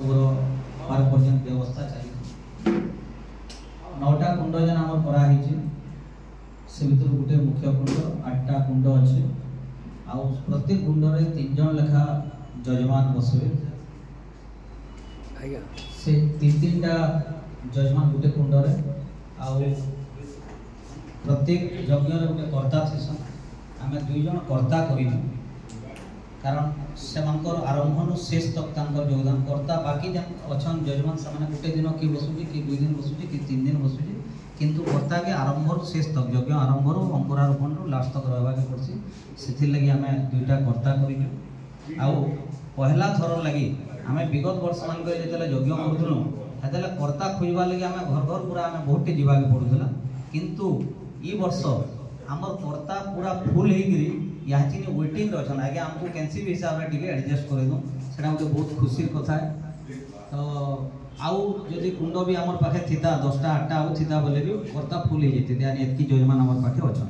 पार पर्यंत व्यवस्था चली 9टा कुंड जेन आमर कराई से भर गोटे मुख्य कुंड 8टा कुंड अच्छे आउ प्रत्येक कुंड रे 3 जन लेखा जजमान बसवे से 3-3टा जजमान गोटे कुंड रे आउ प्रत्येक यज्ञ रे गोटे कर्ता थेसन आम 2 जन कर्ता करिनु कारण से आरंभ शेष तक योगदान करता बाकी अच्छा जजमान से गोटे दिन कि बसुची कि 2 दिन बसुची कि 3 दिन बसुची किंतु कर्ता के आरंभ शेष तक यज्ञ आरंभ अंकुरारोपण लास्ट तक रहा पड़सी से लगी आम 2टा कर्ता कर पहला थर लगी आम विगत वर्ष मान जो यज्ञ करूँ से कर्ता खोजवा लगे आम घर घर पूरा आम बहुत जावाक पड़ूला किंतु ई वर्ष आमर कर्ता पूरा फुल होगी यहाँ वेटिंग अच्छा आगे आमको कैंसी हिसाब से एडजस्ट कर दूँ से बहुत खुशी कथा है तो आउ जदि कुंड भी आमर पाखे थी 10टा 8टा आउ थी बोले भी कर्ता फुल हो जाती एतकी जजमान आमर पाखे अच्छा।